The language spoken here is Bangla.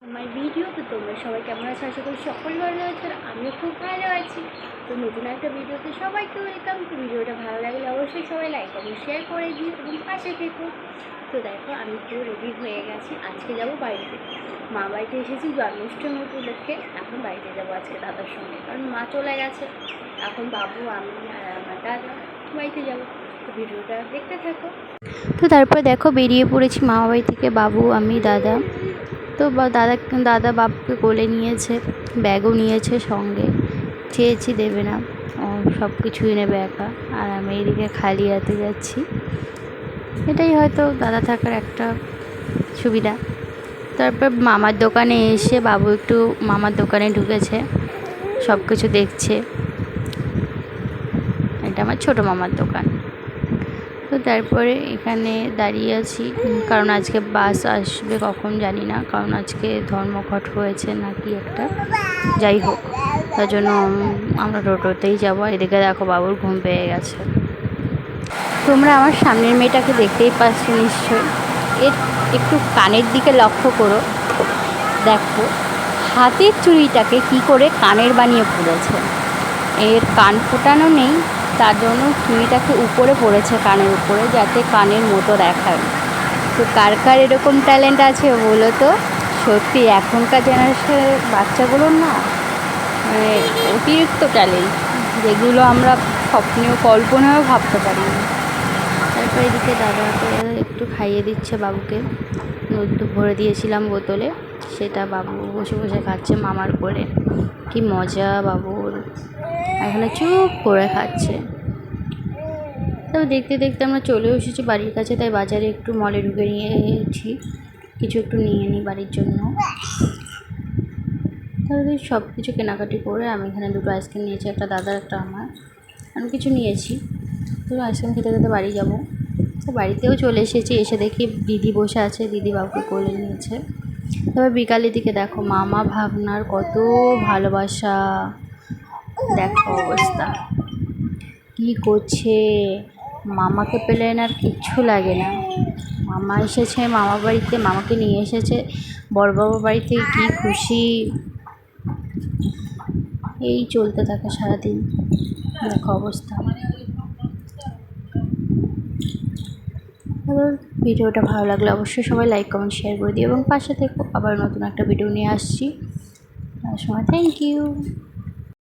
আমার ভিডিও তো তোমরা সবাই কেমন আছো? আশা করি সকল ভালো আছে আর আমিও খুব ভালো আছি। তো নতুন একটা ভিডিওতে সবাইকে ওয়েলকাম। তো ভিডিওটা ভালো লাগলে অবশ্যই সবাই লাইক এবং শেয়ার করে দিও এবং পাশে থেকো। তো দেখো আমি পুরো রেডি হয়ে গেছি, আজকে যাব বাড়িতে। মা বাড়িতে এসেছি জন্মাষ্টমী উপলক্ষে। এখন বাড়িতে যাবো আজকে দাদার সঙ্গে, কারণ মা চলে গেছে। এখন বাবু, আমি আর আমার দাদা বাড়িতে যাবো। তো ভিডিওটা দেখতে থাকো। তো তারপর দেখো বেরিয়ে পড়েছি মামা বাড়ি থেকে, বাবু, আমি, দাদা। তো দাদা বাবুকে কোলে নিয়েছে, ব্যাগও নিয়েছে সঙ্গে। চেয়েছি দেবে না, সব কিছুই নেবে একা। আর আমি এইদিকে খালি হাতে যাচ্ছি। এটাই হয়তো দাদা থাকার একটা সুবিধা। তারপর মামার দোকানে এসে বাবু একটু মামার দোকানে ঢুকেছে, সব কিছু দেখছে। এটা আমার ছোটো মামার দোকান। তো তারপরে এখানে দাঁড়িয়ে আছি, কারণ আজকে বাস আসবে কখন জানি না, কারণ আজকে ধর্মঘট হয়েছে নাকি একটা, যাই হোক, তার জন্য আমরা টোটোতেই যাবো। এদিকে দেখো বাবুর ঘুম পেয়ে গেছে। তোমরা আমার সামনের মেয়েটাকে দেখতেই পাচ্ছ নিশ্চয়ই। এর একটু কানের দিকে লক্ষ্য করো, দেখো হাতের চুড়িটাকে কি করে কানের বানিয়ে পড়েছে। এর কান ফোটানো নেই, তার জন্য চুড়িটাকে উপরে পড়েছে কানের উপরে, যাতে কানের মতো দেখায়। তো কার কার এরকম ট্যালেন্ট আছে বলো তো? সত্যি এখনকার জেনারেশনের বাচ্চাগুলোর না মানে অতিরিক্ত ট্যালেন্ট, যেগুলো আমরা স্বপ্নেও কল্পনায়ও ভাবতে পারি না। তারপর এদিকে দাদাকে একটু খাইয়ে দিচ্ছে বাবুকে, দুধ ভরে দিয়েছিলাম বোতলে, সেটা বাবু বসে বসে খাচ্ছে মামার কোলে। কি মজা বাবুর, এখানে চুপ করে খাচ্ছে। তবে দেখতে দেখতে আমরা চলে এসেছি বাড়ির কাছে, তাই বাজারে একটু মলে ঢুকে নিয়েছি, কিছু একটু নিয়ে নিই বাড়ির জন্য। তাহলে সব কিছু কেনাকাটি করে আমি এখানে দুটো আইসক্রিম নিয়েছি, একটা দাদার একটা আমার, আমি কিছু নিয়েছি। তো আইসক্রিম খেতে খেতে বাড়ি যাব। তো বাড়িতেও চলে এসেছি, এসে দেখি দিদি বসে আছে, দিদি বাবুকে কোলে নিয়েছে। তবে বিকালের দিকে দেখো মামা ভাগনার কত ভালোবাসা, দেখো অবস্থা কী করছে। মামাকে পেলে আর কিচ্ছু লাগে না। মামা এসেছে মামা বাড়িতে, মামাকে নিয়ে এসেছে বড় বাবার বাড়ি থেকে, কী খুশি। এই চলতে থাকে সারাদিন, দেখো অবস্থা। এবার ভিডিওটা ভালো লাগলে অবশ্যই সবাই লাইক কমেন্ট শেয়ার করে দিও এবং পাশে থেকো। আবার নতুন একটা ভিডিও নিয়ে আসছি, তার সময় থ্যাংক ইউ।